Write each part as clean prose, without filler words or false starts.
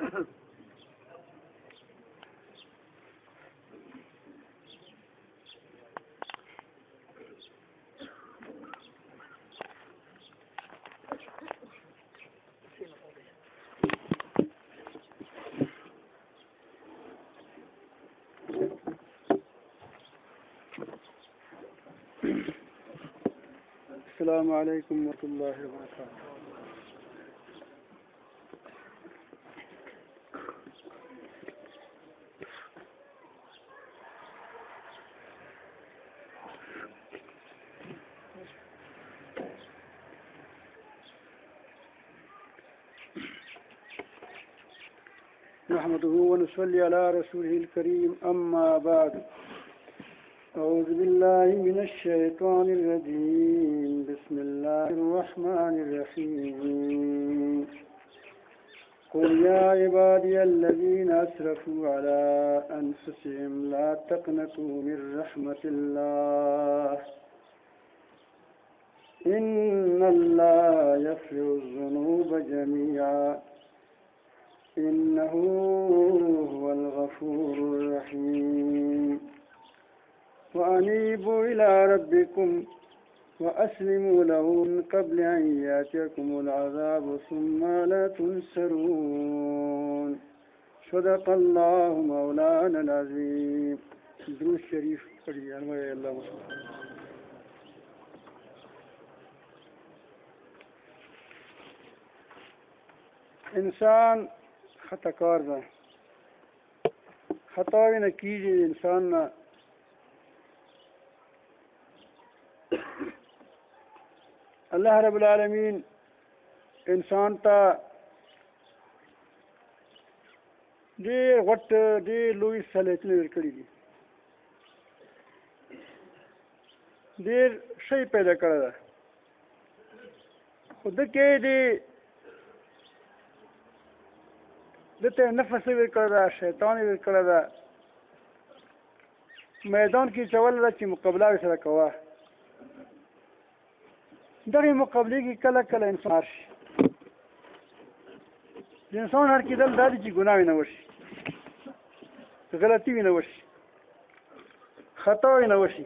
السلام عليكم ورحمة الله وبركاته. نحمده ونصلي على رسوله الكريم، أما بعد. أعوذ بالله من الشيطان الرجيم، بسم الله الرحمن الرحيم. قل يا عبادي الذين أسرفوا على أنفسهم لا تقنطوا من رحمة الله إن الله يغفر الذنوب جميعا إنه هو الغفور الرحيم. وأنيبوا إلى ربكم وأسلموا له من قبل أن يأتيكم العذاب ثم لا تنصرون. صدق الله مولانا العظيم. درود شريف پڑھیے اللہ انسان خطا کار ده، خطاوی نه کیږي انسان نه الله رب العالمین انسان ته ډېر غټ ډېر لوی صلاحیتونه ورکړي دي، ډېر شی پیدا کړی ده، خو ده کې دته نفس ورکړی ده، شیطان ورکړی ده، میدان کې چول ده چې مقابله ورسره کوه. دغې مقابلې کې کله کله انسان هر شي، د انسان هر کېدل دا دي چې ګناه وي نه وشي، غلطي وي نه وشي، خطا وي نه وشي.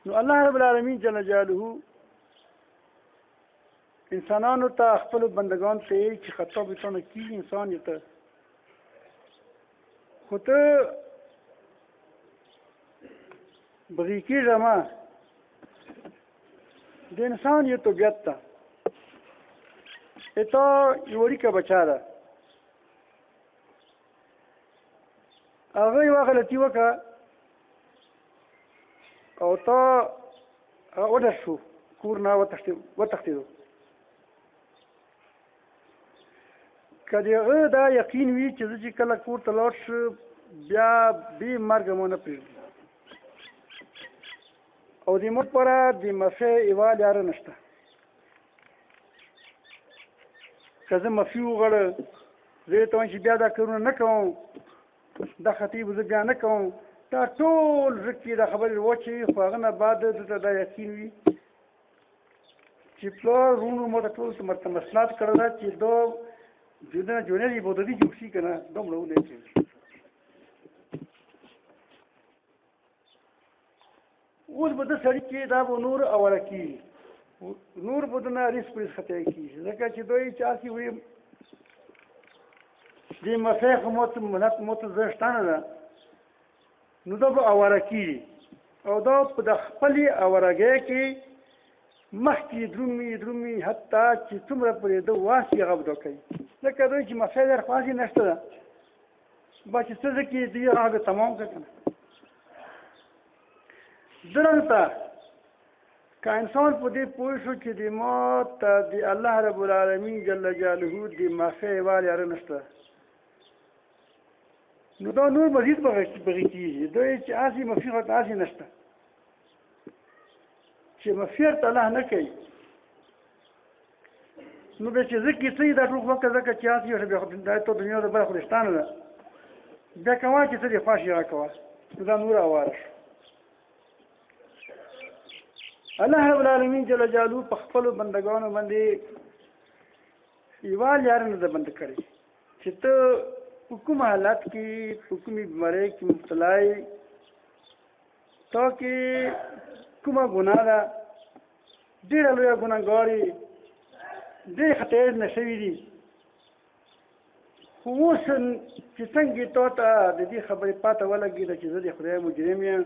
نو الله رب العالمین جل جلاله انسانانو ته خپلو بندګانو ته یې چې خطا به تا نه کېږي انسان یې ته، خو ته بغي کېږه ما د انسان یې طبیعت ته تا یو اړیکه بچا ده، هغه یوه غلطي وکړه او تا وډر شو، کور نه وتښتېدو. که د هغه دا یقین وي چې زه چې کله کور ته لاړ شم بیا بې مرګه مو نه پرېږدي، او د موږ لپاره د مفې یوه لاره نشته. که زه مفي وغواړم زه یې ته وایم چې بیا دا کارونه نه کوم، دا خطي به زه بیا نه کوم، دا ټول زړه کې دا خبرې واچوي، خو هغه نه بعد دلته دا یقین وي چې پلار وروڼو ما ته ټول مسلات کړی ده چې دا جونې عبادتي جوړ شي که نه دومره ولې اوس به د سړي کې دا به نور اوره کېږي، نور به دنه ریس پریس خطی کېږي، ځکه چې دوی چې هسې وي دې مسیح خو مو ته زه شته نه ده، نو دا به اوره کېږي او دا په د خپلې اورګۍ کې مخکې درومي حتی چې څومره پرې ده واسي هغه به دا کوي، ځکه دوی چې مسیح در خو هسې نشته ده، با چې څه زه کې دوی هغه به تمام کړه که نه. دلته که انسان په دې پوه شو چې د ما ته د الله رب العالمین جل جلاله د معافۍ یوه لاره نشته، نو دا نور مزید بغي کېږي، دوی چې هسې مفي ورته هسې نشته چې مفي ورته الله نه کوي، نو بیا چې زه کې څه دا ټول وکړه ځکه چې هسې ورته بیا ته دنیا د بله خو دې شته نه ده، بیا کوه چې څه دې خوښ یې هغه کوه، نو دا نور اواره شو. الله رب العالمین جل جلاله په خپلو بندګانو باندې یوال یار نه ده بند کړی چې ته په کوم حالت کې په کومې بیمارۍ کې مبتلا یې تا کې کومه ګناه ده ډېره لویه ګناهګار یې ډېرې خطايۍ نه شوي دي خو اوس چې څنګه تا ته د دې خبرې پته ولګېده چې زه د خدای مجرم یم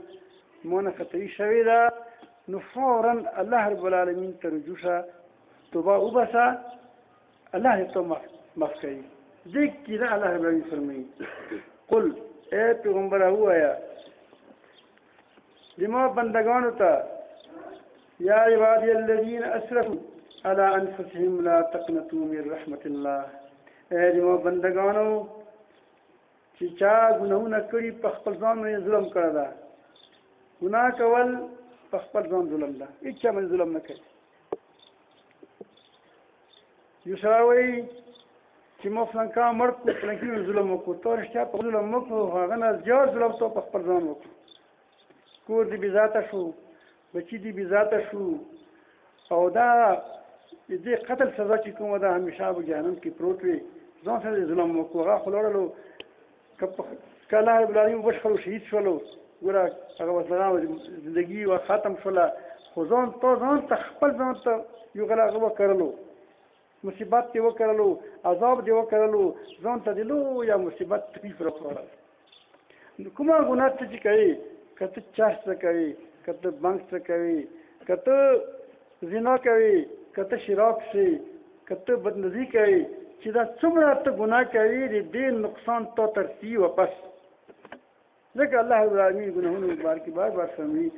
ما نه خطايي شوې ده نو فورا الله رب العالمین ته رجوع شه توبه وباسه الله دې ته معاف کوي دې کې ده الله رب العالمین فرمایي قل اے پیغمبره ووایه زما بندگانو ته یا عبادی الذین اسرفوا على انفسهم لا تقنطوا من رحمت الله اے زما بندگانو چې چا ګناهونه کړي په خپل ځان باندې ظلم کړی ده ګناه کول په خپل ځان ظلم ده هېڅ چا باندې ظلم نه کوي یو سړی وایي چې ما فلانکا مړ کړو فلانکي باندې ظلم وکړو تا رښتیا په ظلم مه کړو هغه نه زیات ظلم تو په خپل ځان وکړو کور دې بې ذاته شو بچي دې بې ذاته شو او دا دې قتل سزا چې کومه ده همیشه به جهنم کې پروت وي ځان سره دې ظلم وکړو هغه خو لاړلو که الله رب العالمین وبښلو شهید شولو ګوره هغه وسلام زندګي و ختم شوله خو ځان ته خپل ځان ته یو غله هغه وکړلو مصیبت دې وکړلو عذاب دې وکړلو ځان ته دې لویه مصیبت تکلیف راکړل کومه ګناه ته چې کوي که ته چرس څه کوي که ته بنګ څه کوي که ته زنا کوي که ته شراب څښې که ته بدنظري کوي چې دا څومره ته ګناه کوي د دې نقصان تا ته رسي واپس ځکه الله رب العالمین ګناهونو مبارکې بار بار فرمایي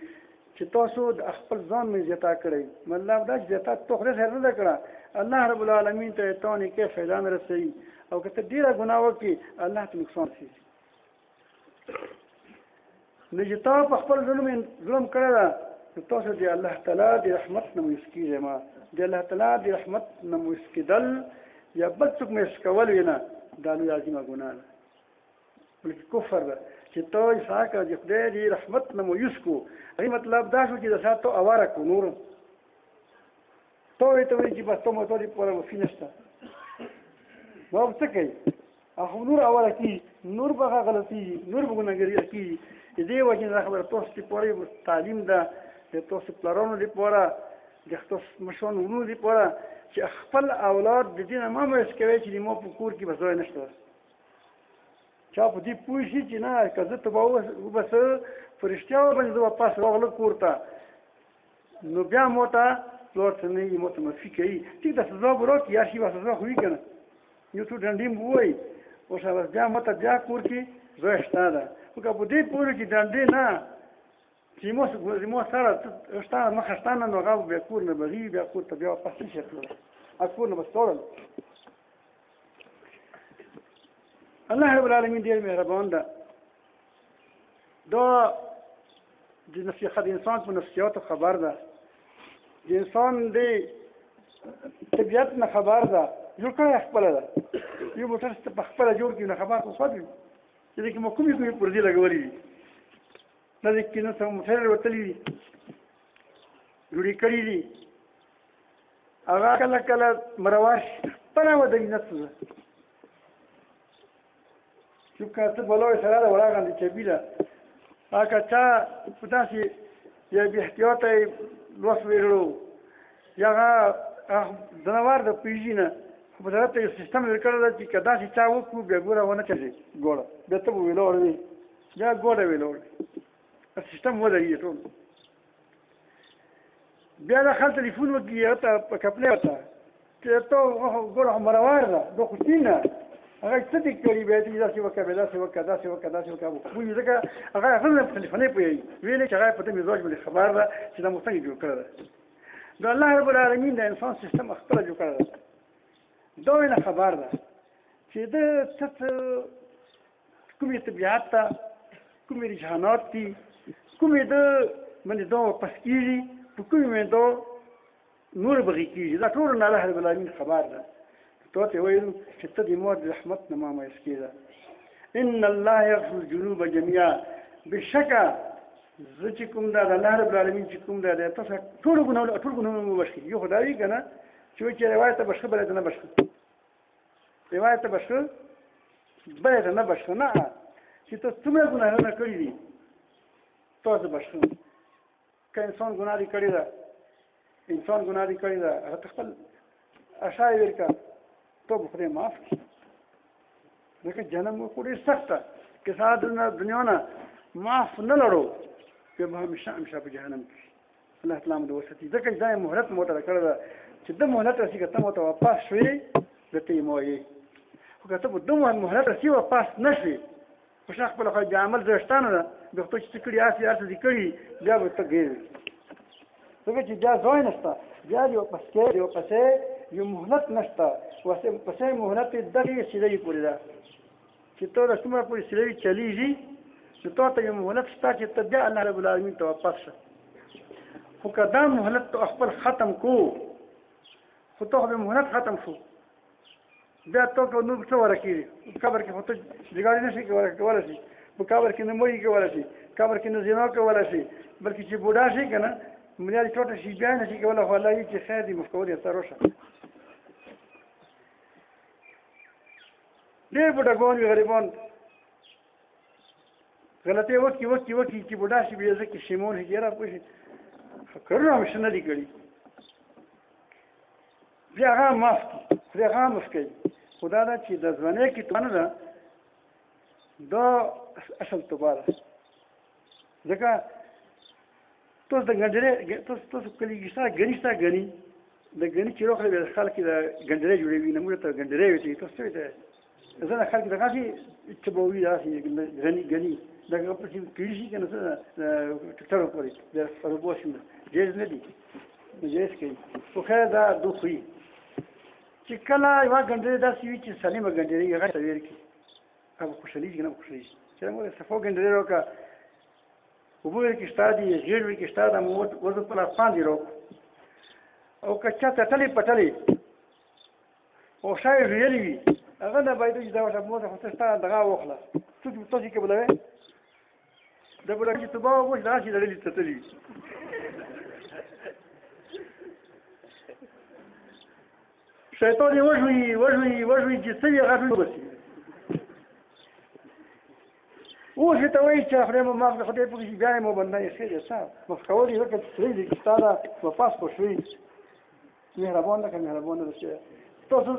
چې تاسو د خپل ځان مې زیاته کړئ مطلب دا چې زیاته تو خدای سره نه ده کړه الله رب العالمین ته تا نیکۍ فایده نه رسوي او که ته ډېره ګناه وکړې الله ته نقصان رسېږي نو چې تا په خپل ظلم کړی ده نو تاسو د الله تعالی د رحمت نه مایوس کېږئ ما د الله تعالی د رحمت نه مایوس کېدل یا بل څوک مایوس کول وي نه دا لوی عظیمه ګناه ده بلکې کفر ده چې ته اسحا کړه چې خدای دې رحمت نه مایوس کړو هغې مطلب دا شو چې د سات ته اواره کړو نور ته ورته وایي چې بس ته موتو دې پوره وفي نشته ما به څه کوي خو نور اواره کېږي نور به هغه غلطېږي نور به ګناهګاري کېږي د دې وجې دا خبره تاسو دپاره تعلیم ده د تاسو پلارانو دپاره د تاسو مشرانو ورونو دپاره چې خپل اولاد د دې نه مه مایوس کوئ چې زما په کور کې به ځای نشته چا په دې پوه شي چې نه که زه تباه وبسه په رښتیا باندې زه واپس راغله کور ته نو بیا مو ته پلار څه نه وي مو ته معافي کوي ټیک ده سزا به راکړي یا شي به سزا خو وي که نه یو څو ډنډې به ووایي اوس بس بیا مو ته بیا کور کې ځای شته ده خو که په دې پورې چې ډنډې نه چې زما سره شته مخه شته نه نو هغه بیا کور نه بغي بیا کور ته بیا واپس نه شي تللی هغه کور نه به ستوړل الله رب العالمین ډېر مهربان ده دا د نصیحت د انسان په نفسیاتو خبر ده د انسان د طبیعت نه خبر ده جوړ کړی خپله ده یو موټر په خپله جوړ کړي نو خبر خو ښه وي چې دې کې مو کومې پرزې لګولې دي نه دې کې نو څه موټر وتلي دي جوړې کړي دي هغه کله کله مرواش خپله ودري نه څه چې که ته بلوی سره ده وراغندې چبي ده هغه که چا په داسې یا بې احتیاطه یې لوس ویړو یا هغه ځناور ده پوهېږي نه خو په طرف ته یو سیستم جوړ کړی ده چې که داسې چا وکړو بیا ګوره ونه چلې ګوړه بیا ته به ویلوړ وي بیا ګوډه ویلوړ سیستم ودرېږي ټول بیا دا خل تلیفون وکړي هغه ته په کپلې ورته چې ته ګوره خو مروار ده دا خو سینه هغه څه دې کړي بیا چې داسې وکړه بیا داسې وکړه داسې وکړه داسې وکړه پوهېږي ځکه هغه نه په تلیفونۍ پوهېږي ویلې چې هغه په دې مزاج باندې خبر ده چې دا مو څنګه جوړ کړی ده نو الله رب العالمین د انسان سیستم خپله جوړ کړی ده دا ویله خبر ده چې ده څه کومې طبیعت ته کومې رجحانات دي کومې ده باندې دا واپس کېږي په کومې باندې دا نور بغي کېږي دا ټول نه الله رب العالمین خبر ده تو ته ویلو چې ته د مور د رحمت نه ما مایوس کېده ان الله یغفر الذنوب جميعا بشکه زه چې کوم دا د الله رب العالمین چې کوم دا د تاسو ټول ګناهونه مو بخښي یو خدای کنه چې چې روایت بخښه بل نه بخښه روایت ته بشو بل ته نه بشو نه چې ته څومره ګناهونه کړي دي تاسو بشو که انسان ګناه دي کړی ده هغه ته خپل اشای ورکا ته به خدای معاف کړي ځکه جهنم خو ډېر سخت ده که ساعت دنیا نه معاف نه لرو بیا به همیشه په جهنم کې الله تعالی موږ وساتي ځکه چې دا مهلت مو ته کړی ده چې د مهلت رسي که ته مو ته واپس شوې درته یې موایې خو که ته په دومره مهلت رسي واپس نه شوې په شا خپله خو بیا عمل زشتانه ده بیا خو ته چې څه کړي هسې هر څه دې کړي بیا به ته ګیر وي ځکه چې بیا ځای نشته بیا د یو پسې یو مهلت نشته پسې مهلت یې دغې سیلۍ پورې ده چې ته د څومره پورې سیلۍ چلیږي نو تا ته یو مهلت شته چې ته بیا الله رب العالمین ته واپس شه خو که دا مهلت ته خپل ختم کو خو ته خو مهلت ختم شو بیا ته که نور څه وره کېږي قبر کې خو ته جګاړې نه شي کولی شي په قبر کې نه مړي کولی شي قبر کې نه زنا کولی شي بلکې چې بوډا شي که نه بنیادي ټوټه شي بیا نه شي کولی خو الله وایي چې خیر دې مفکور یې ته راشه ډېر بوډاګان وي غریبان غلطۍ وکړي چې بوډا شي بیا ځکه شیمون شي یاره پوه شي کارونه مې څه نه دي کړي بیا هغه معاف کړي خدای هغه معاف کوي خو دا ده چې د ځوانۍ کې توبه نه ده دا اصل توبه ده ځکه تاسو د ګنډرې تاسو کلي کې شته ګني د ګني چې روخ به خلک د ګنډرې جوړوي نه موږ ته ګنډرې وي تاسو څه ته ځنه خلک دغه شي چې به وي داسې ګني دغه په چې کړي شي که نه څه ټکټر پورې د روبوشن جایز نه دي جایز کوي خو خیر دا دوه وي چې کله یوه ګنډرې داسې وي چې سلیمه ګنډرې هغه ته ویل کړي هغه خوشحالېږي که نه خوشحالېږي چې موږ صفا ګنډرې راکړه اوبه ورکې شته دي غېږ ورکې شته ده وزن خپل افغان دي راکړو او که چا تټلې پټلې او شا یې ژویلې وي هغه نه باید چې دا ورته موته خو ته ستا دغه واخله څوک تاسې کې بلوې د بوډا چې توبه وکړو چې دغسې لړلې تتلې وي شیطان یې وژوي چې څه یې هغه ټول وبسي اوس یې ته وایي چې خدای مو معاف کړه خدای پوهېږي بیا یې مو بنده یې خیر یې څه معاف کول یې لکه صحیح دي چې ستا ده واپس خو شوي مهربان ده که مهربان ده چې تاسو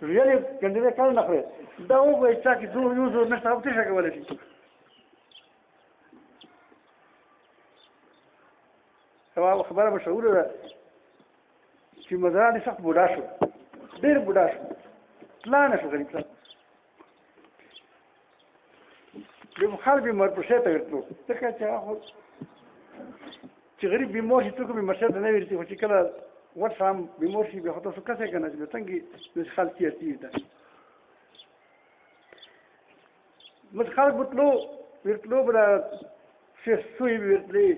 ریالې ګنډرې کله نه خورئ دا وګورئ چا کې یو زور نشته هغه څه شی کولی شي خبره مشهوره ده چې مزرعه سخت بوډا شو ډېر بوډا شو تلا نه شو غریب صاحب د بخار بیمار په شی ته ورتلو ځکه چې هغه چې غریب بیمار شي څوک بیمار شي ته نه ورځي خو چې کله وټ هم بیمار شي بیا خو تاسو کسې که نه چې څنګه د خلک سیاسي ده مس خلک ورتلو به د سوی به ورتلې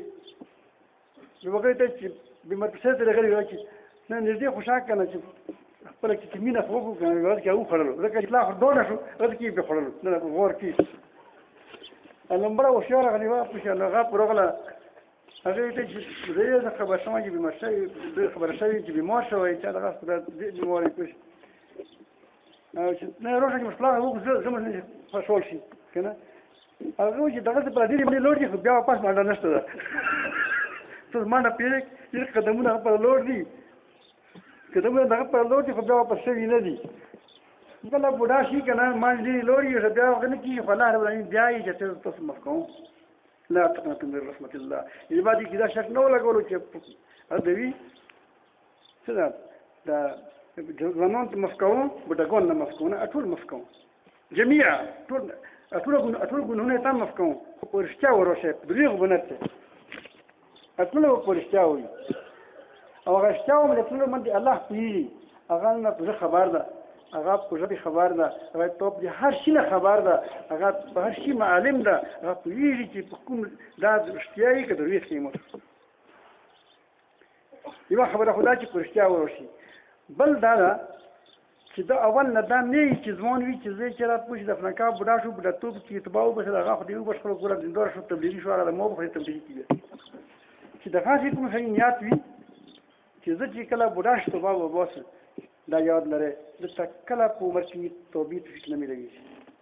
نو هغوی ته چې بیمار په شی ته راغلي وایي چې نه نږدې خوشحال که نه چې خپله چې مینه خو وکړو که نه هغه کې وخوړلو ځکه چې لا خو ډونه شو هغه کې یې بخوړلو نه غور کې لومړی هوښیاره غنیوه پوښي هغه پر راغله هغې ته چې زه یې خبر شوی چې بیمار شوی خبره شوې چې بیمار شوی چې دغه بیمار یې پوښي چې نه روښه چې مشکله وکړو زه مو خوشحال شي که نه هغه وایي چې دغسې په ډېرې باندې لوړ دي خو بیا واپس منډه نشته ده ته منډه پرېږدې قدمونه هغه پر لوړ دي قدمونه دغه پر لوړ دي خو بیا واپس شوي نه دي کله بوډا شي که نه منډ ډېرې لوړ وي بیا هغه نه کېږي خو الله رب العالمین بیا یې چې تاسو معاف کوم لا تقنطوا من رحمة الله عبادي كذا شك نو لقولوا كيف هذا وي سنة دا زمان مفكون بدقون مفكون أطول مفكون جميعا أطول هنا تام مفكون ورشتاو وروشة بريغ بنته أطول ورشتاوي أو رشتاو من أطول من دي الله فيه أغاننا بزر خبر ده هغه پوجا خبر ده هغه توپ دي هر شي نه خبر ده هغه په هر شي معلم ده هغه پوهیږي چې په کوم دا اشتیايي که دروي قیمت یو خبره خدا چې پرشتیا ورشي بل دا ده چې دا اول نه دا نه چې ځوان وي چې زه چې را پوښ د فلانکا بوډا شو بوډا توپ چې تباو به هغه خو دی وبښ خلک ګور دندور شو تبلیغي شو هغه مو په تبلیغي کیږي چې دا خاصه کوم شي نیت وي چې زه چې کله بوډا شو تباو وباسه دا یاد لرئ دلته کله په عمر کې توبې توفیق نه ملوي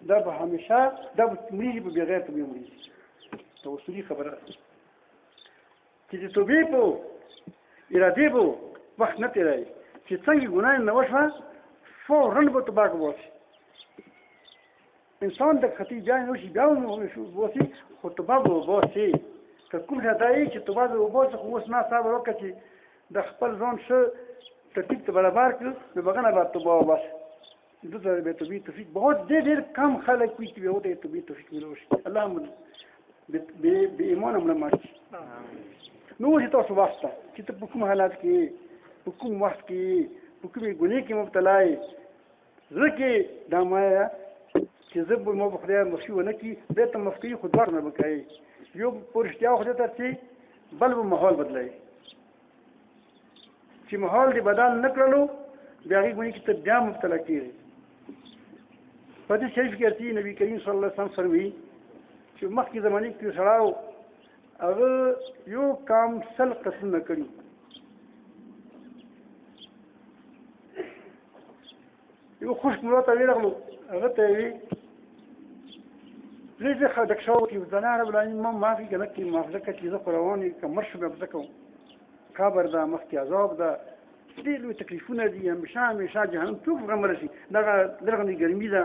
دا به همیشه دا به مړېږي په بغیر توبې مړېږي دا اصولي خبره ده چې د توبې په ارادې به وخت نه تېروي چې څنګه ګناه نه وشوه فوراً به توبه وباسي انسان د خطي بیا نه شي بیا وباسي خو توبه به وباسي که کوم ځای دا یې چې توبه به وباسي خو اوس ما صبر وکړه چې د خپل ځان ښه ترتیب ته برابر کړو نو بغنه به توبه وباسي دلته به توبې توفیق بہت ډېر کم خلک وي چې به ورته توبې توفیق ملو شي الله مو بې ایمانه مړه مړ شي نو چې تاسو واسطه چې ته په کوم حالات کې په کوم وخت کې په کومې ګناه کې مبتلا یې زړه کې دا مایه چې زه به مو په خدای مخشي ونه کړي بیا ته مفتي خو دواړه نه به کوې یو په رښتیا خدای ته چې بل به ماحول بدلوي چې ماحول دې بدل نه کړلو بیا هغې ګناه کې ته بیا مبتلا کېږي په دې شریف کې ارتي نبي کریم صلی الله علیه وسلم فرمایي چې مخکې زمانې کې سړی و هغه یو کام 100 قسمونه کړي یو خشک ملا ته ورغلو هغه ته وی زه خدای شو چې زنه رب العالمین ما معافي کنه کې معافله کې زه قرآني کمر شو به زکو خبر ده مخکې عذاب ده ډېر لوی تکلیفونه دي همیشه جهنم څوک غمر شي دغه ګرمي ده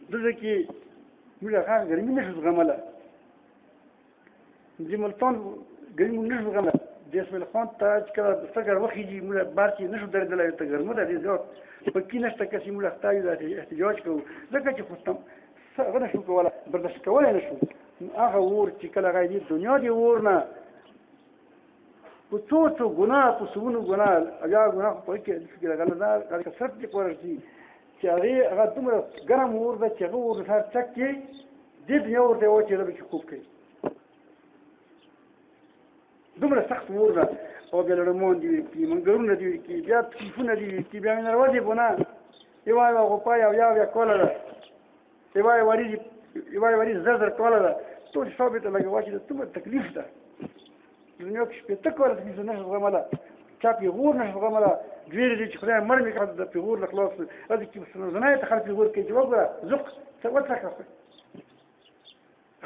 دغه کې موږ هغه ګرمي نشو زغمله د ملتان ګرمي نشو زغمله د اسماعیل خان ته چې کله څنګه وخیږي موږ بار کې نشو درېدلی ته ګرمه ده ډېر زیات په کې نشته کسي موږ اختیار د احتجاج کوو ځکه چې خو هغه نشو کولی برداشت کولی نشو هغه اور چې کله هغه دې دنیا دې اور نه په څو ګناه په سونو ګناه هغه ګناه په کې فکر غلطه هغه کثرت دې پورشي چې هغه دومره ګرم اور ده چې هغه اور سره چک کې دې دنیا اور ته و چې رب کې خوب کوي دومره سخت اور ده او بیا لړمون دي کې منګرونه دي کې بیا تکلیفونه دي کې بیا نه راوځي بونه یو هغه پای او یا کوله ده یو وری زر کوله ده ټول ثابت لګي واچې ته دومره تکلیف ده دنیا کې شپېته کوله تکلیف نه زغمله چا پیغور نه زغمله ډېرې دي چې خدای مړ مې کړه د پیغور نه خلاص راځي چې زنای ته خلک پیغور کوي چې وګوره ذوق څه وڅکه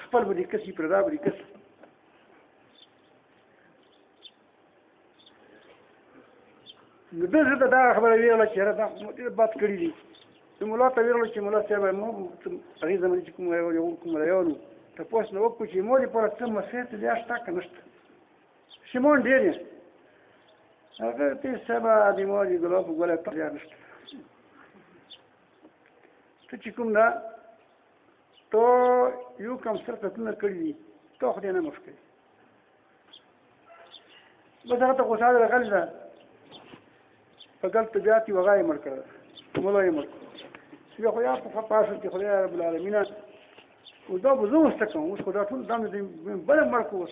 خپل به دې کسي پردا به دې کسي نو دغه دا خبره ویله چې دا ډېر بد کړي دي نو ملا ته ویله چې ملا صاحب مو هغې زمانې چې کوم رایانو تپوس نه وکړو چې مو دې پوره څه مسیر ته بیا شته که نشته شمون ډېر یې هغه ته صاحبه د مو دې ګلاب ګوله بیا نشته ته چې کوم ده تو یو کم سر قتلونه کړي دي تو خدای نه معاف کوي بس هغه ته غوسه راغلې ده فقلت بياتي وغاية مركز مولاي مركز يا خويا فقاسو چې خدای رب العالمین ودا بزو استکم اوس خدای ټول دم بل مرکوس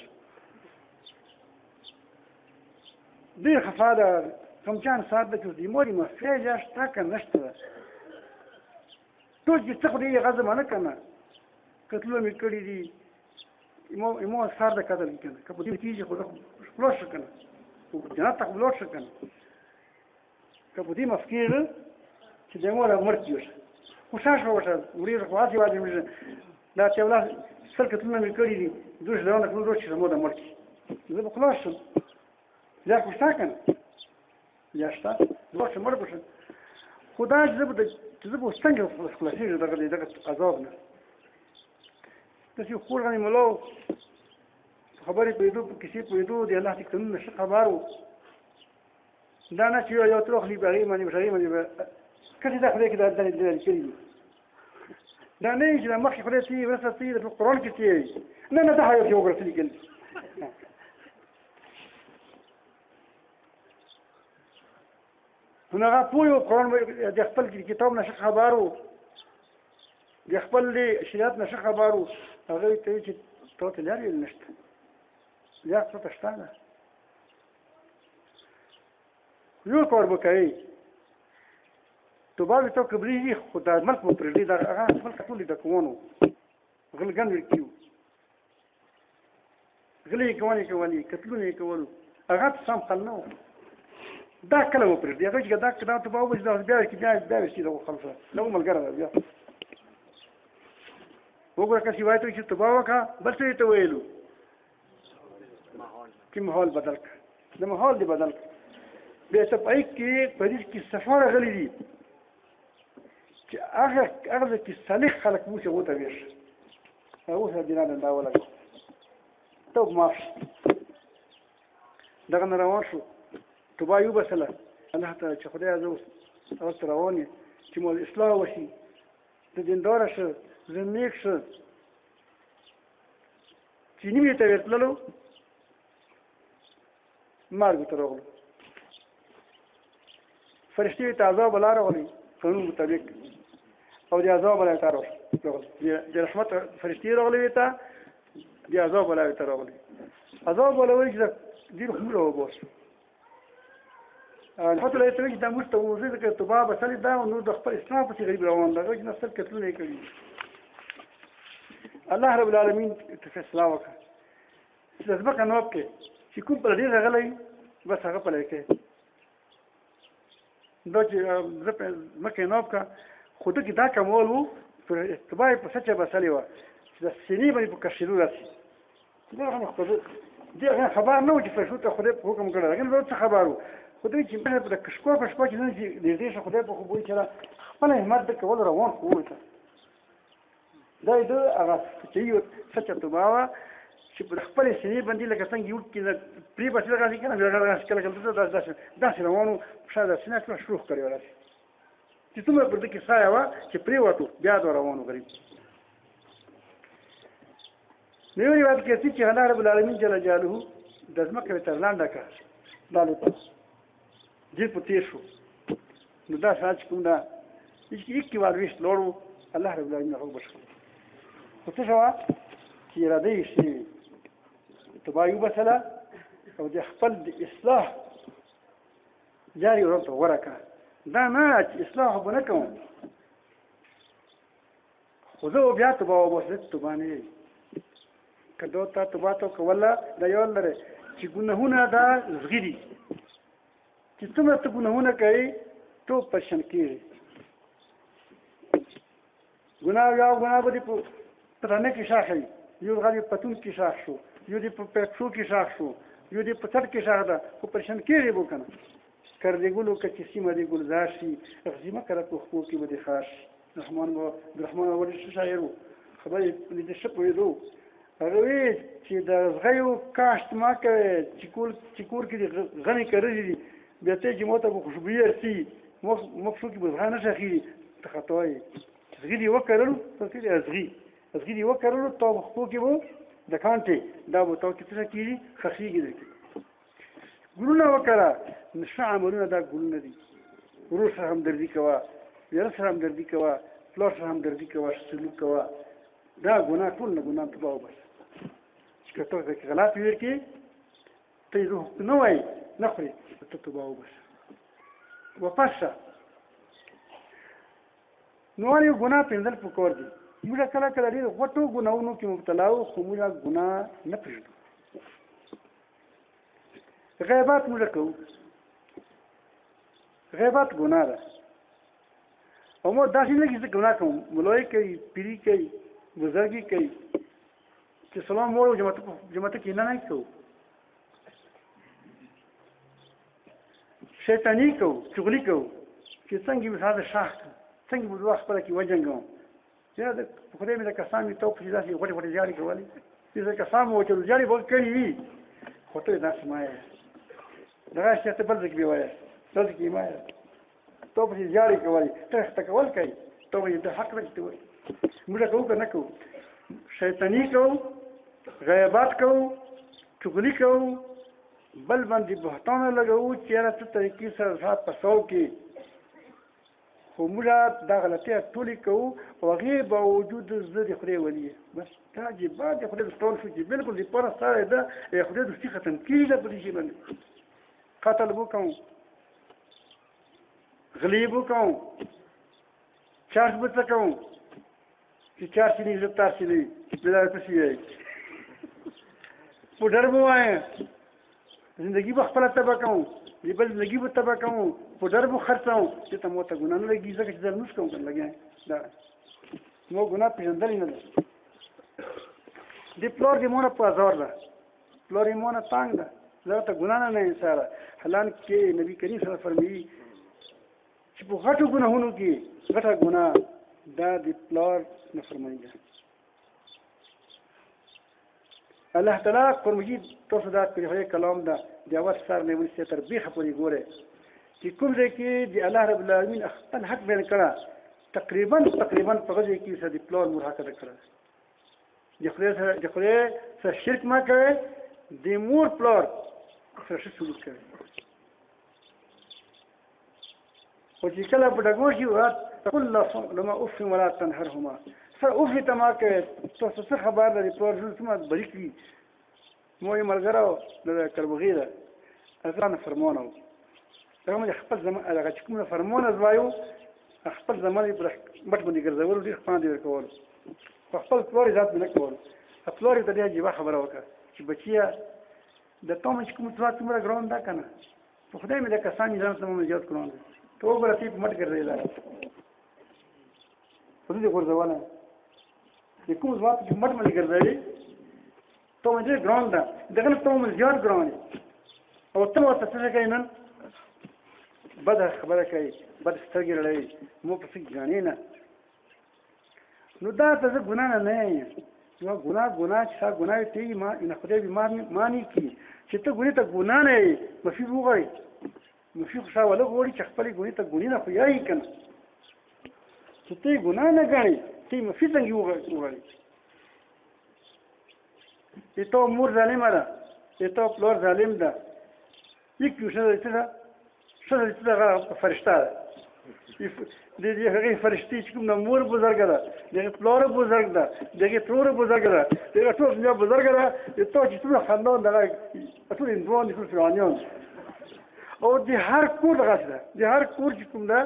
دې خفاده کوم چان ساده چې دې موري ما فعل اشتا کنه نشته ټول چې څه خدای غزم نه کنه کتلو مې کړی دي مو ساده کتل کنه کله دې تیږي خو خلاص کنه او جنات خلاص کنه کله دې مفکر چې دموره مرتیوش خو شاشه وشه ورې خواږي واجب دا چې ولا سر کتلونه مې کړی دي دوی ځلونه کوم روچ مو د مرتي زه به خلاص شم لا خو ساکن یا شتا دوه څه مرګ شو خدای دې به څنګه خلاصې دغه عذاب نه تاسو خور غني ملو خبرې پیدو کسی پیدو دی الله دې کوم نشه خبرو دا نه چې یو تروخ لی بغي مانی بغي مانی کله دا خدای کې دا دلیل کړی دا نه چې مخکې خدای تی ورسره تی د قرآن کې تی نه دا هغه یو ورته لیکل نو هغه پویو قرآن د خپل کتاب نشه خبرو د خپل شریعت نشه خبرو هغه ته چې ته لري نشته یا څه تشتانه یو کار وکړي توبه تو کبري خدای ملک مو پرې دا هغه خپل ټول د کوونو غلګن ورکیو غلې کوونی کتلونه کول هغه سم خلنو دا کله وپرېږدي هغه چې دا تباه وباسي بیا وشي دغه خلصه دغه ملګری ده بیا وګوره که روایت وایي چې تباه وکړه بل څه یې ته ویلو چې ماحول بدل کړه د ماحول دې بدل کړه بیا ته په کې په دې کې صفا راغلي دي چې هغه کې صالح خلک مو چې هغو ته ویښ هغو سره دینه ډنډا ولګوه توب معاف شي دغه نه روان شو توبه یې وباسله الله ته چې خدایه زه اوس هغه ته روان یم چې مو اصلاح وشي زه دینداره شه زه نیک شه چې نیمې ته ورتللو مرګ ته راغلو فرشتې ته عذاب الله راغلی قانون مطابق او د عذاب الله ته راغلی د رحمت فرشتې راغلی وي ته د عذاب الله ته راغلی عذاب الله وایي چې ډېر خوله وباسو رحمت الله ته وایي چې دا موږ ته ووځي ځکه توبه بسلې ده او نور د خپل اسلام پسې غریب روان ده هغه چې نفسل کتلونه یې کړي الله رب العالمین ته فیصله وکړه چې د ځمکه نوب کې چې کوم پر ډېر راغلی بس هغه پلی کوي دا چې ځمکه یې نوب کړه خو ده کې دا کمول و پر اتباع یې په سچه بسلې وه چې د سینې باندې په کشېدو راسي دې خبر نه و چې فرشتو ته خدای په حکم کړی هغې نه څه خبر و خو دوی چې د کشکو په شپه چې نن چې نږدې شه خدای په خوب وایي چې خپل همت د کول روان خو وایي دا یې د هغه چې یو سچه توبه وه چې په خپلې سینې باندې لکه څنګه یو کې پرې بسې راسي که نه بیا راسي کله کله داسې روان و شا د سینه ټوله شروع کړی راسي چې څومره پر ده کې سایه وه چې پرېوتو بیا د روان و غریب نو یو روایت کې چې الله رب العالمین جل جلاله د ځمکه یې تر لانډه کړه ډالې ته جیل په تېر شو نو دا ساعت چې کوم ده یک کې والویشت لوړ و الله رب العالمین هغه وبښل خو څه شوه چې اراده یې شوې وي توبه یې وباسله او د خپل د اصلاح جاري ورته غوره کړه دا نه چې اصلاح به نه کوم خو زه بیا توبه وباسم توبه نه یې که دا تا توبه ته کوله دا یو لري چې ګناهونه دا زغي دي چې څومره ته ګناهونه کوې ته پریشان کېږې ګناه یو ګناه به دې په ترانه کې شاخ وي یو غل په پتون کې شاخ شو یو دې په پښو کې شاخ شو یو دې په څټ کې شاخ ده خو پریشان کېږې به که نه کردې ګلو که چې سیمه دې ګلزار شي اغزیمه کله په خپو کې به دې خار شي رحمان ولې ښه شاعر و خبرې دې ښه پوهېدو هغه وی چې د زغیو کاشت ما کوي چې کور کې غني کرلې دي بیا ته چې موته به خوشبويي ارسي مخشو کې به زغا نه شخي ته خطا یې زغي دي وکړلو څه دي زغي دي وکړلو ته خو کې وو د کانټي دا به تو کې څه کیږي خخيږي دي ګلونه وکړه نشه عملونه دا ګلونه دي ورور سره هم دردي کوه یاره سره هم دردي کوه پلار سره هم دردي کوه سلوک کوه دا ګناه ټول نه ګناه توبه وباسه چې که ته غلط ویل کې ته یې نه وایي نه خورې ته توبه وباسه واپس شه نو یو ګناه پېژندل پکار دي موږ کله کله ډېر غټو ګناهونو کې مبتلا وو خو موږ ګناه نه پېژنو غیبت موږ کوو غیبت ګناه ده او ما داسې نه چې زه ګناه کوم ملایي کوي پیري کوي بزرگی کوي چې سلام وایو جماعت کې نه کوو شیطانی کوو چغلي کوو چې څنګه مثال د شاخ څنګه به دوه خپله کې وجنګوم چې خدای مې د قسم یې تو پسې داسې غوټې غوټې جاري کولې چې د قسم و چې جاري به کړي وي خو ته یې داسې ما یې دغه شی ته بل ځای کې بیا وایه دلته کې ما یې تو پسې جاري کولې ته کول کوي ته یې د حق نه کوي موږ کوو که نه کوو شیطانی کوو غیبت کوو چغلي کوو بل باندې بهتانه لګوو چې یاره څه طریقې سره ذات په سو کې خو موږ دا غلطۍ ټولې کوو او هغې باوجود زه د خدای ولي یم بس دا جبا د خدای دوستان شو چې بلکل د پاره سره ده خدای دوستي ختم کېږي په دې شي باندې قتل به کوو غلي به کوو چارج به څه کوو چې چار سینې زه تار سینې بلا پسې یې پوډر به وایم زندګي به خپله تبه کوم دی بل لګي به تبا کوم په ډر به خرڅاو چې ته مو ته ګناه نه لګي ځکه چې زه لمونځ کوم لګیا دا مو ګناه پېژندلې نه ده دی پلار دی مونه په ازار ده پلار دی مونه تانګ ده زه ته ګناه نه انساره حالان کې نبی کریم صلی الله علیه وسلم چې په غټو ګناهونو کې غټه ګناه دا د پلار نافرماني ده الله تعالی قرآن مجید تاسو دا په کلام ده د اول سر نه ونیسئ تر بیخه پورې ګوره چې کوم ځای کې د الله رب العالمین خپل حق بیان کړه تقریبا په هغه ځای کې د پلار مور حق ادا کړه د خدای سره شرک مه کوئ د مور پلار سره ښه سلوک کوئ خو چې کله په ډګمو شي قل لهما اف ولا تنهرهما اوف ته ما کوئ تاسو څه خبر لري پلار ژوند څومره بریک وي مو یې ملګری و د کربوغي ده هغه نافرمانه و هغه مې خپل زمان هغه چې کوم نافرمانه زوی و خپل زمان یې پر مټ باندې ګرځولو ډېر خپاند یې ورکولو خو خپل پلار یې ذات مې نه کولو پلار یې ته ډېره عجیبه خبره وکړه چې بچیه د تا مې چې کوم ځواب څومره ګران ده که نه په خدای مې د کسان یې ځان ته مې زیات ګران دی ته وګوره ته یې په مټ ګرځېدلی خو دې غورځولی د کوم ځواب چې مټ باندې ګرځوي ته مې ډېر ګران ده دغه نه ته مې زیات ګران یې او ته ورته څه کوې نن بده خبره کوي بد سترګې رړوي مو پسې ګڼې نه نو دا ته زه ګناه نه یم یو ګناه چې ستا ګناه وي ته یې نه خدای به ماني کړي چې ته ګونې ته ګناه نه یې مفي وغواړي مفي خو شا ونه غواړي چې خپلې ګونې ته ګونې نه خو یایي که نه چې ته یې ګناه نه ګڼې ته یې مفي څنګه وغواړي چې ته مور ظالمه ده چې ته پلار ظالم ده یک یو ښځه څه ده ښځه چې دغه فرشته ده د هغې فرشتې چې کوم د مور بزرګه ده د هغې پلار بزرګ ده د هغې ترور بزرګه ده د هغه ټول دنیا بزرګه ده د تا چې څومره خندان دغه ټول هندوان دي ټول فرعونیان او د هر کور دغسې ده د هر کور چې کوم ده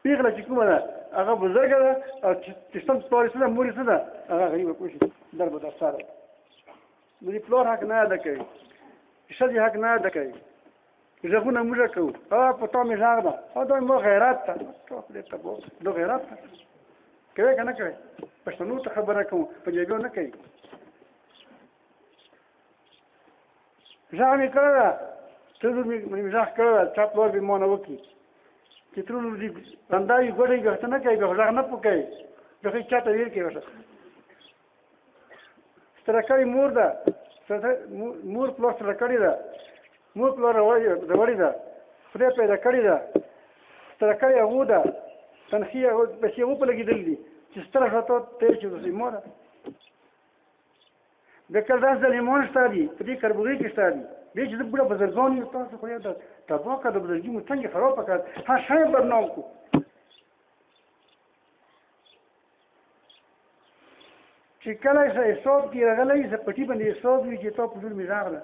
پیغله چې کومه ده هغه بزرګه ده او چې شتم پلار یې څه ده مور یې څه ده هغه غریبه پوه شي در به در سره نو د پلار حق نه ادا کوي ښځې حق نه ادا کوي غږونه موږ کوو په تا مې غږ ده دا مو غیرت ده دا غیرت ده کوې که نه کوې پښتنو ته خبره کوم پنجابیو نه کوي غږ مې کړی ده ترور مې غږ کړی ده چا پلار به ما نه وکړي چې ترور دې رندا وي ګوډه وي ته نه کوي غږ نه پوکوي غږ چا ته ویل کوي ورته سره کړې مور ده مور پلار سره کړې ده مور پلار راوړې ده خدای پیدا کړې ده ستره کړې هغو ده تنخي پیسې هغو په لګېدلي دي چې ستره شوه ته تېر شي اوسئ موره بیا کله داسې ظالمان شته دي په دې کربوغۍ کې شته دي بیا چې زه بوډه بزرګان یم تاسو خو دا تباه کړه د بزرګي مو څنګه خرابه کړه هر شی بدنام کړو چې کله حساب کې راغلی زه پټي باندې حساب وي چې تا په لور مې راغله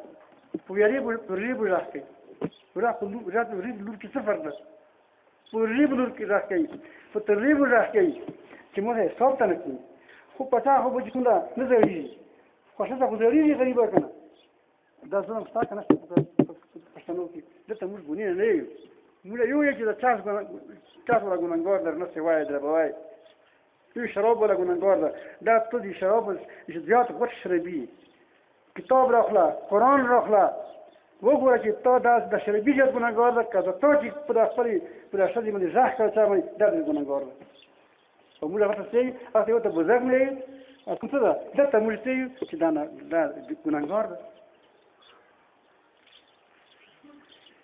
په ورې به راخ کوي لور کې څه فرق ده په ورې به لور کې راخ کوي په ترې به راخ کوي چې موږ حساب ته نه کوي خو په تا خو به چې کومه نه زړېږي خو ښځه خو زړېږي غریبه که نه دا ظلم شته که نه شته په پښتنو کې دلته موږ ګونې نه یو موږ یو یو چې د چا سره ګنهګار در نه سوای در به وایي تو شراب ولا ګنهګار ده دا ته د شراب چې زیات غوښ شربي کتاب راخله قرآن راخله وګوره چې تا دا د شربي زیات ګنهګار ده که تا چې په خپلې په د ښځې باندې غږ کړی چا باندې دا د ګنهګار ده او موږ هغه ته څه یو هغه ته ورته بزرګ مې یو کوم څه ده دلته موږ څه یو چې دا ګنهګار ده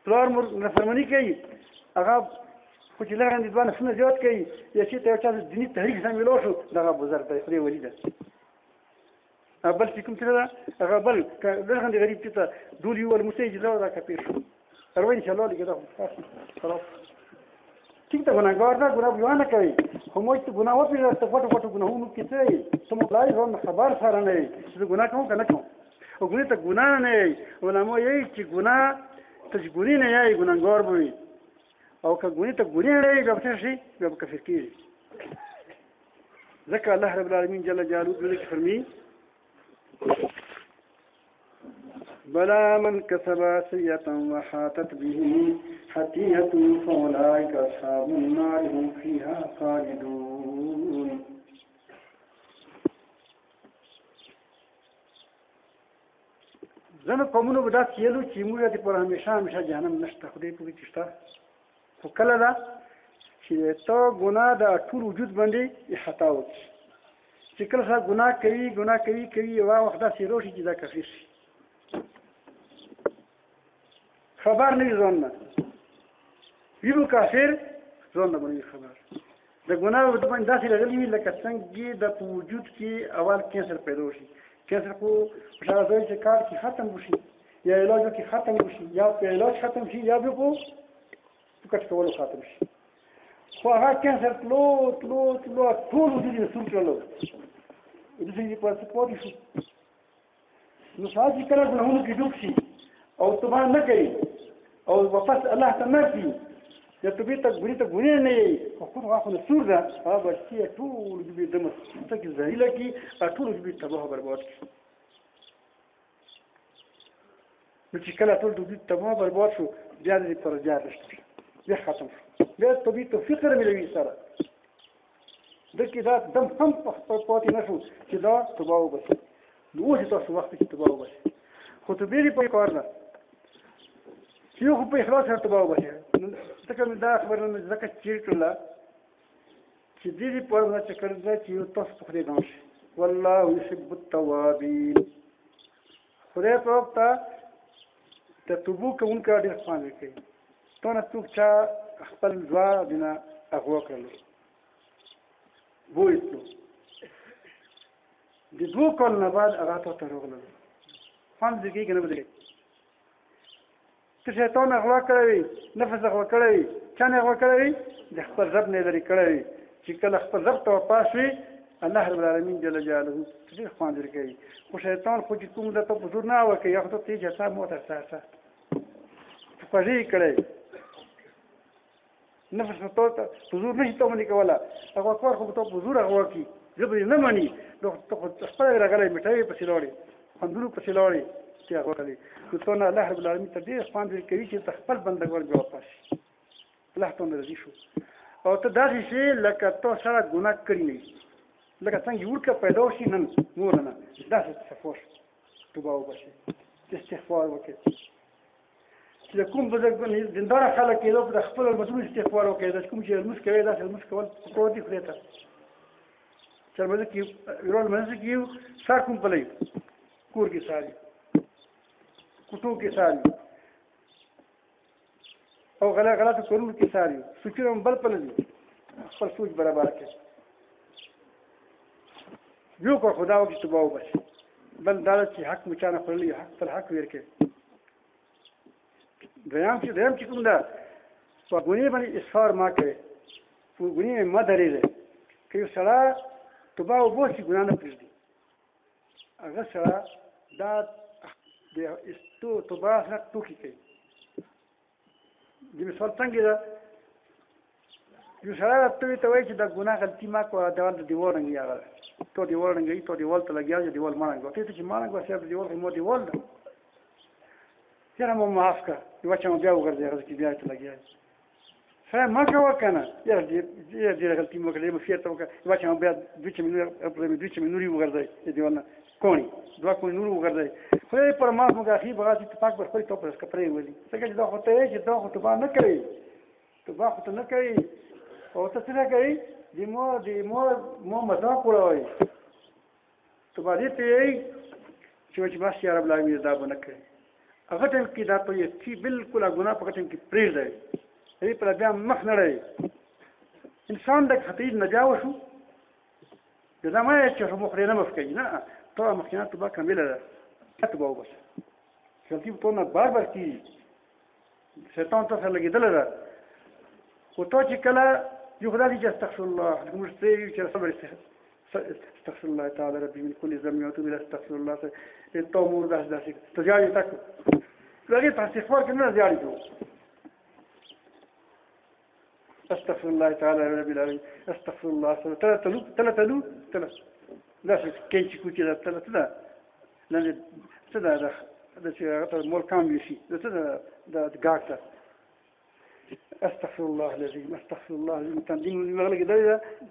پلار مور نافرماني کوي هغه خو چې لږ غندې دوه نسلونه زیات کوي یا چې ته یو چا دیني تحریک سم ویلو شو دغه بزرګ دی خدای ولي ده بل چې کوم څه ده هغه بل لږ غندې غریب چې ته دول یو المسته اجازه ده که پېښ شو اروه انشاءالله لږ ده خلاص ټیک ته ګناهګار نه ګناه بیان نه کوي خو موږ ته ګناه وپېژنه ته غټو غټو ګناهونو کې څه یې ته مطلع ځان خبر سره نه یې چې زه ګناه کوم که نه کوم او ګناه ته ګناه نه یې علما یې چې ګناه ته چې ګنې نه یې ګناهګار به وي او که ګونې ته ګونې اړوي بیا به څه شي بیا به کفر کېږي ځکه الله رب العالمین جل جلاله دې کې فرمي بلى من كسب سيئة وحاطت به خطيئة فأولئك أصحاب النار هم فيها خالدون. زنه قومونو به داسې ویلو چې موږ دې پر همیشه جهنم نشته، خدای پوهېږي چې شته. خو کله ده چې ته ګناه د ټول وجود باندې احاطه وکړي، چې کله سره ګناه کوي یوه وخت داسې راشي چې دا کافر شي، خبر نه وي ځان نه وي به کافر، ځان نه به نه وي خبر. د ګناه په باندې داسې راغلي وي لکه څنګه د په وجود کې اول کینسر پیدا شي. کینسر خو په شاوځای چې کار کې ختم وشي یا علاج کې ختم وشي یا په علاج ختم شي یا به په کټ کولو ختم شي. خو هغه کینسر تلو ټول وجود یې سور کړلو، داسې یې په څه پاتې شو. نو ساعت چې کله ګناهونو کې ډوب شي او توبه نه کوي او واپس الله ته نه ځي یا توبې ته ګناه نه وي، خو خود هغه نه سور ده، هغه به چې ټول وجود یې دمه څه کې ذلیله کړي، ټول وجود یې تباه برباد کړي. نو چې کله ټول وجود تباه برباد شو بیا دې پر ځای نشته، بیا ختم شو، بیا طبیعي توفیق سره ملوي سره دلته دا دم هم پاتې نه شو چې دا توبه وباسي. نو اوس تاسو وخت کې توبه وباسي، خو توبې په کار نه چې یو خو په اخلاص سره توبه وباسي. ځکه مې دا خبره مې ځکه چیر کړله چې دې په اړه چې کړل چې یو تاسو په خدای ګام شي. والله يحب التوابین، خدای په وخت ته توبه کوونکي ډېر خوند کوي. ته نه څوک چا خپل دعا دینه اغوا کړلو وایستلو د 2 کال نه بعد هغه ته راغلل خوند دې کېږي نه بدلې. ته شیطان اغوا کړی، نفس اغوا کړی، چا نه اغوا کړی، د خپل رب نه لرې کړی. چې کله خپل رب ته واپس وي الله رب العالمین جل جلاله ډېر خوند ورکوي. خو شیطان خو چې کوم درته په زور نه ورکوي، هغه ته تیز حساب موته ساسه خوږې کړی نفس په تو ته په زور نشي ته باندې کوله، هغه کار خو ته په زور هغه کوي، زه به نه مني. نو ته خو خپل راغلی میټای پسې لاړې، خوندونو پسې لاړې چې هغه کوي. نو ته نه الله رب العالمین ته ډېر خوند ورکوي چې ته خپل بندګان بیا واپس شي، الله ته راضي شو. او ته داسې شي لکه تو سره ګناه کړی نه وي، لکه څنګه ورکه پیدا شي نن نور نه داسې صفوش توبه وباسي، استغفار وکړي. چې کوم بزرګ دیندار خلک یې د خپل مسؤل استغفار وکړي، د کوم چې لمس کوي داسې لمس کول پکور دي خدای ته. چې مزه کې ورول مزه کې سار کوم پلي کور کې ساري کوټو کې ساري او غلط کورونو کې ساري سوچونه بل پل دي، خپل سوچ برابر کړي. یو کو خدا وکړي توبه وباسي، بل دا چې حق مچانه خورلي حق پر حق ورکړي. دریم چې کوم ده په ګناه باندې اصرار ما کوي، په ګناه ما درېږي. که یو سړی توبه وباسي ګناه نه پرېږدي، هغه سړی دا د توبه سره ټوکې کوي. د مثال څنګه ده، یو سړی ته وایي چې دا ګناه غلطي ما کوه، دیوال د دیوال رنګي هغه ده، تو دیوال رنګوي، تو دیوال ته لګیا چې دیوال ما رنګوه، ته چې ما رنګوه صاحب دیوال خو مو دیوال ده، یاره مو معاف کړه، یوه چې مو بیا وګرځي هغه کې بیا ته لګیا سړی ما کوه که نه، یاره ډېره غلطي مو وکړه، مفیر ته وکړه، یوه چې مو بیا دوی چې مې نورې وګرځئ د دیوال نه کوڼي 2 کوڼي نور وګرځئ. خدای پر معاف مو کړه، ښي بغاسي اتفاق به خپل تو پر کپړې ولي، ځکه چې دا خو ته یې چې دا خو توبه نه کوي، توبه خو ته نه کوي او ته څه نه کوي، د مو مذاق وړوئ. توبه دې ته یې چې بس یا رب العالمین دا به نه کوي. هغه ټایم کې دا ته یې چې بالکل ګناه په هغه ټایم کې پرېږدئ، هغې پر بیا مخ نه ړئ. انسان د خطیج نجا وشو، دا ما یې چې مخ نه مف کوي، نه ته مخکینه توبه کامله ده، توبه وباسه. غلطي په تو نه بار کېږي، شیطان تا سره لګېدلی ده. خو ته چې کله یو خدای دې چې استغفر الله، موږ ته یو چې صبر استغفر الله تعالی ربي من كل ذنب واتوب اليه استغفر الله ته مور داسې ته ځاړې تک هغې ته استغفار کې نه ځاړې کوو. استغفر الله تعالی رب العالمین استغفر الله تله داسې کینچې کوچې ده تله څه ده لاندې څه ده د چې هغه ته مول کام وشي د څه د ګاټ ته استغفر الله العظیم استغفر الله العظیم تندین لګل کېدل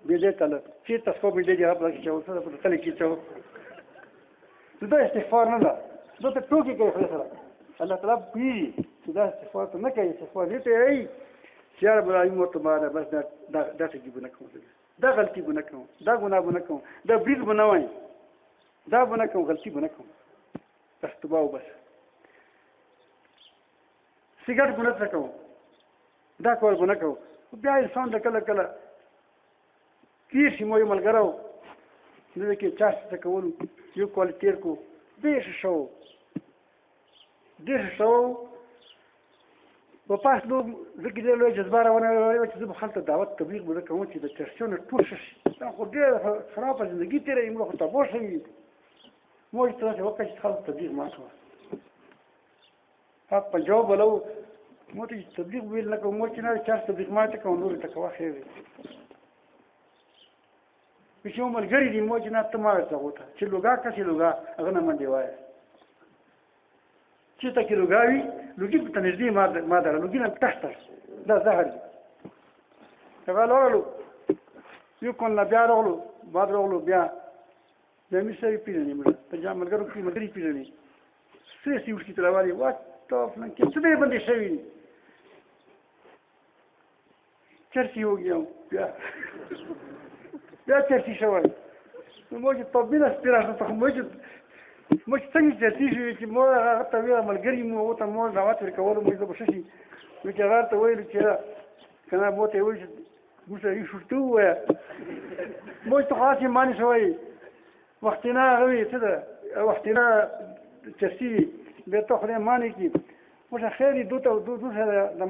به دې تعالی چې تاسو په دې جواب راکړئ چې اوسه په تل کې چې دا استغفار نه ده دا ته ټوکی کوي خو سره الله تعالی پیږي چې دا استغفار نه کوي استغفار دې ته ای چې رب العالمین متبارک بس دا څه کې بنه کوم دا غلطي بنه کوم دا ګناه بنه کوم دا بریګ بنوي دا بنه کوم غلطي بنه کوم بس توبه بس سیګریټ بنه څه کوم دا کول بنه کوم بیا انسان د کله کله کیر شي مو ملګرو نو کې چاست څه کول یو کوالټیر کو دیش شو په پاس نو زګې له جذبه راونه چې زه خلک دعوت تبلیغ بده کوم چې د چرچونه ټول شي دا خو ډېر خراب ژوندۍ تیرې موږ ته بوشي موږ ته وکړ چې خلک تبلیغ ما کوه په جواب ولو مو ته تبلیغ ویل نه کوم چې نه چا تبلیغ ما ته کوم نور ته کوه خیر چې یو ملګری دی مو چې نه ته ما ته وته چې لوګا کسي لوګا هغه نه منډي وای چې تا کې لوګاوي لوګي په تنځدي ما ده لوګي نه تحت دا زهر هغه لورلو یو کون لا بیا ورلو بعد ورلو بیا زمي سړي پیژنې موږ ته ځم ملګرو کې ملګری پیژنې سې وشي تلوالي وات ته فلان کې څه دې باندې شوی چرسي وګیاو بیا چرسي شوی نو موږ طبيله سپیرا ته موږ څنګه چرسي شوی چې مو هغه ته ویل ملګری مو ته مو دعوت ورکول مو زه بشي نو چې هغه ته ویل چې کنه مو ته ویل موږ یې شورتو وای مو ته خاصه معنی شوی وختنا غوي څه ده وختنا چرسي به ته خو معنی کی مو خیری دوته سره د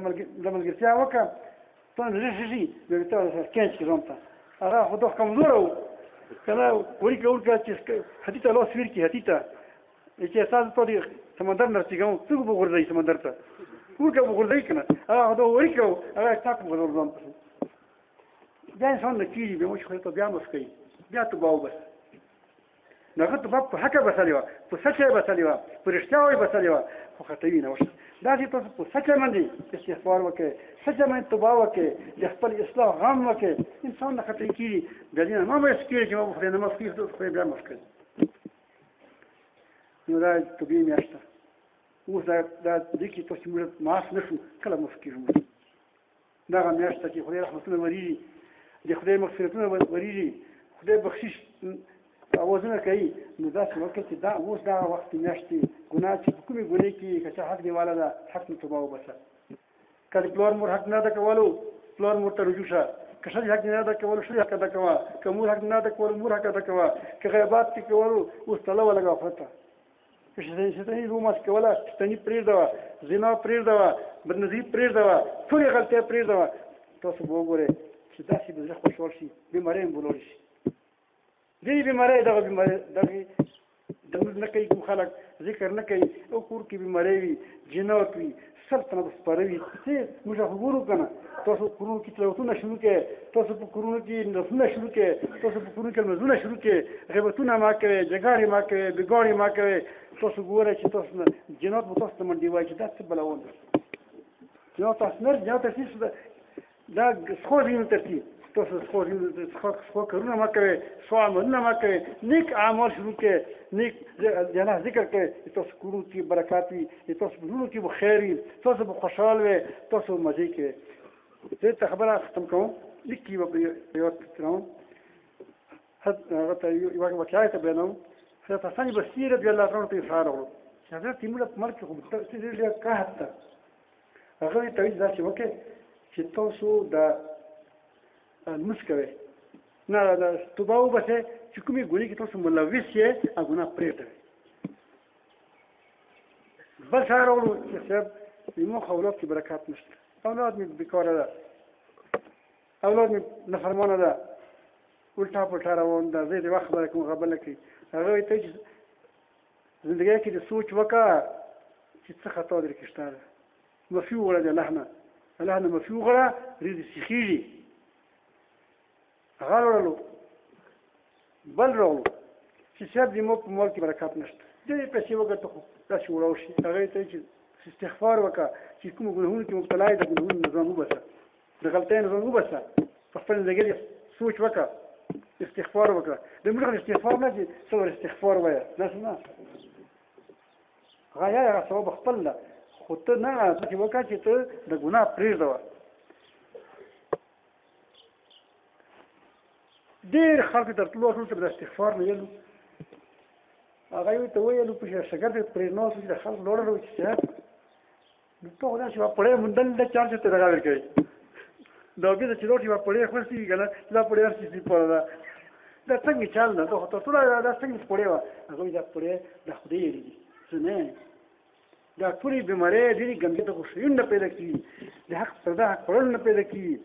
ملګرتیا وکړه ته نه شي به ته کېنچ کې رومته هغه خو دوه کمزور وو کنه وری کول چې حتی له سویر کې حتی ته چې اساس ته سمندر نه رسیدو څو وګورځي سمندر ته ورکه وګورځي کنه هغه دوه وری کو هغه تاک وګورځم بیا انسان د کیږي به مو خو ته بیا مسکي بیا ته باو بس نغه ته په حق بسلیوا په سچه بسلیوا په رښتیاوي بسلیوا خو خطوی نه وشه دا چې تاسو په سچه باندې استغفار وکړئ سچه باندې توبه وکړئ د خپل اصلاح غم وکړئ انسان نه خطر کیږي بیا نه مې سکیږي چې مو خو نه مسکي خو بیا مسکي نو دا توبې میاشته اوس دا د کی تاسو موږ معاف نشو کله مسکیږو دا میاشته چې خدای رحمتونه وريږي د خدای مغفرتونه وريږي خدای بخشش اوازونه کوي نو دا څه وکړي چې دا اوس دا وخت میاشتې ګناه چې کومې ګناه کې که حق دیواله ده حق نه توبه وباسه کله پلار مور حق نه ده کولو پلار مور ته رجوع شه که ښځې حق نه ده کولو ښځې حق ده کوه که مور حق نه ده کولو مور حق ده کوه که غیبات کې کولو اوس تله ولګه غفلته که شیطاني روماس کوله شیطاني پرېږدوه زنا پرېږدوه بدنظري پرېږدوه ټولې غلطۍ پرېږدوه تاسو به وګورئ چې داسې به زړه خوشحال شي بیمارۍ هم بولولی شي دې بیماری دغه بیماری دغه دموږ نه کوي کوم خلک ذکر نه کوي او کور کې بیماری وي جنات وي سلطنت سپاروي چې موږ وګورو کنه تاسو کورونو کې تلاوتونه شروع کړئ تاسو په کورونو کې نفلونه شروع کړئ تاسو په کورونو کې لمونځونه شروع کړئ غیبتونه ما کوئ جګړې ما کوئ بګاړې ما کوئ تاسو ګورئ چې تاسو جنات به تاسو ته منډې وایي چې دا څه بلاون ده جنات تاسو نه جنات تاسو دا خو دې ترتیب تاسو خو کارونه ما کوي خو عملونه ما کوي نیک اعمال شروع کړئ نیک جنازه ذکر کړئ تاسو کورونو کې برکات وي تاسو په کورونو کې به خیر وي تاسو به خوشحال وي تاسو مزه کوئ زه ته خبره ختم کوم لیکي به یو ترام هغه ته یو واقعیت بیانوم حضرت حسن بصری رضی الله عنه ته اشاره وکړه حضرت تیمور په مرګ کې خو څه ډېر قحط هغه ته ځکه وکړي چې تاسو د لمونځ کوئ نه دا توبه وباسئ چې کومې ګناه کې تاسو ملوث یې هغه ګناه پرېږدئ بل څه راوړو چې صاحب زموږ اولاد کې برکات نشته اولاد مې بیکاره ده اولاد مې نافرمانه ده الټا پلټا روان ده زه د وخت خبره کوم غبل نه کوي هغه وایي ته چې زندګۍ کې د سوچ وکړه چې څه خطا در کې شته ده مفي وغواړه د الله نه مفي وغواړه رزق سیخېږي هغه وړلو بل راوړو چې صاحب زموږ په مال کې برکات نشته ډېرې پیسې وګټه خو داسې وړاو شي هغې ته چې استغفار وکړه چې کومو ګناهونو کې مبتلا یې د ګناهونو نه ځان وباسه د غلطیو نه ځان وباسه په خپل زندګۍ سوچ وکړه استغفار وکړه د موږ استغفار نه چې څومره استغفار وایه داسې نه هغه هغه ثواب خپل ده خو ته نه چې وکړه چې ته د ګناه پرېږده ډېر خلکو تر ټولو ټول تر د استغفار نه ویلو هغه یې ته ویلو په شګر دې پرې ناست چې د خلکو لوړه چې صحت نو ته خو داسې پړی موندل د چار چې ته دغه ورکوي دا بیا چې روټ یوه پړی خوښېږي که نه دا پړی هر څه پاره ده دا څنګه چل ده ته خو تر ټوله دا څنګه پړی وه هغه وایي دا پړی د خدای یېرېږي څه نه دا ټولې بیمارۍ ډېرې ګندې ته خو شیون نه پیدا کېږي د حق پرده حق خوړل نه پیدا کېږي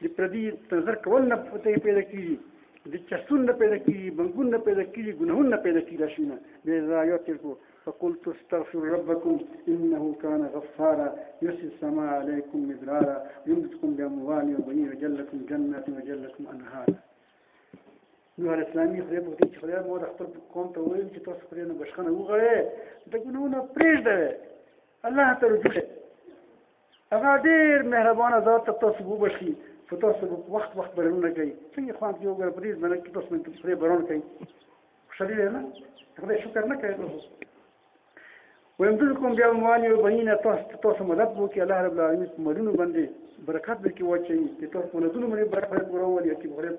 د پردي نظر کول نه پیدا کېږي د چسون نه پیدا کېږي بنګون نه پیدا کېږي ګناهونه نه پیدا کېږي دا شیونه بیا آیات تېر کړو فقلت استغفروا ربكم انه كان غفارا يرسل السماء عليكم مدرارا يمددكم باموال وبنين ويجعل لكم جنات ويجعل لكم انهارا نوح الاسلامي خدای په دې چې خدای مو د خپل قوم ته ویل چې تاسو خدای نه بښنه وغواړئ د ګناهونو پرېږدئ الله ته رجوع کړئ هغه ډېر مهربانه ذات ته تاسو وبښي خو تاسو وخت بارانونه کوي څنګه خوند کې وګوره په دې زمانه کې تاسو خدای باران کوي خوشحالي ده نه خدای شکر نه کوي تاسو ويمددكم بأموال وبنين تاسو مدد وکړي الله رب العالمین په مالونو باندې برکت درکړي واچوي چې تاسو په مالونو باندې برکت وراولي چې خدای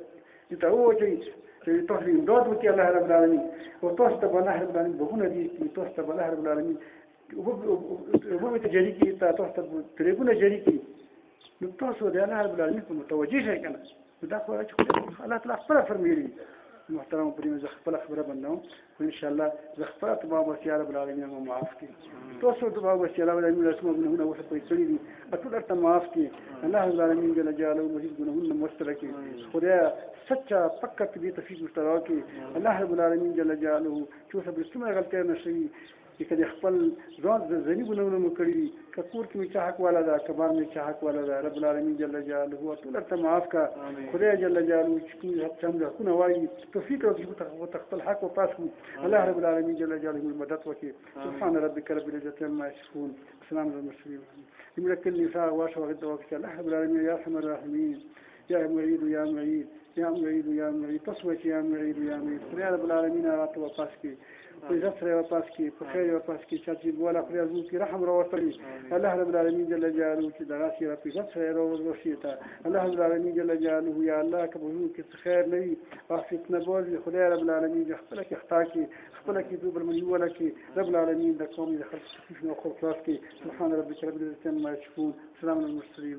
دې ته وواچوي چې تاسو امداد وکړي الله رب العالمین او تاسو ته به الله رب العالمین بخښنه دي چې تاسو ته به الله رب العالمین اوبه ته جاري کړي تاسو ته تریبونه جاري کړي نو تاسو د الله رب العالمین په متوجه شئ که نه نو دا خو چې الله تعالی خپله فرمایي محترم پریم زه خپله خبره بندوم خو انشاءالله زه خپله ته به واسي رب العالمین مو معاف کړي تاسو ته به واسي رب العالمین رسمه ګناهونه ورته پرې کړي دي ټول ورته معاف کړي الله رب العالمین جل جلاله مزید ګناهونه مستره کړي خدای سچا پکه طبیعت توفیق ورته راکړي الله رب العالمین جل جلاله چې اوس به څومره غلطۍ نه شوي چې که د خپل ځان ځاني ګناهونه مو کړي دي که کور کې مې چا حق والا ده که بار مې چا حق والا ده رب العالمین جل جلاله ټول ورته معاف کړه خدای جل جلاله چې کوم څه حقونه وایي توفیق راکړي ورته خپل حق وپاس کړو الله رب العالمین جل جلاله مدد وکړي سبحان ربك رب العزة عما يصفون وسلام على المرسلين يملك النساء واشهد وقت الله رب العالمين يا ارحم الراحمين يا معيد يا معيد يا معيد يا معيد تصوت يا معيد يا معيد خدای رب العالمین راته وپاس کړي په عزت سره واپس کړي په خیر واپس کړي چې بوله خدای عزوز کې رحم راوستلی الله رب العالمین جل جلاله چې دغه شی په عزت سره راوستلی ته الله رب العالمین جل جلاله یا الله که بهو کې خیر نه وي او فتنه بوزي خدای رب العالمین خپل کې خطا کې خپل کې دوبل منی ولا کې رب العالمین د قوم د خلق تخفیف او خلاص کې سبحان ربك رب العزة عما يصفون سلام على المرسلين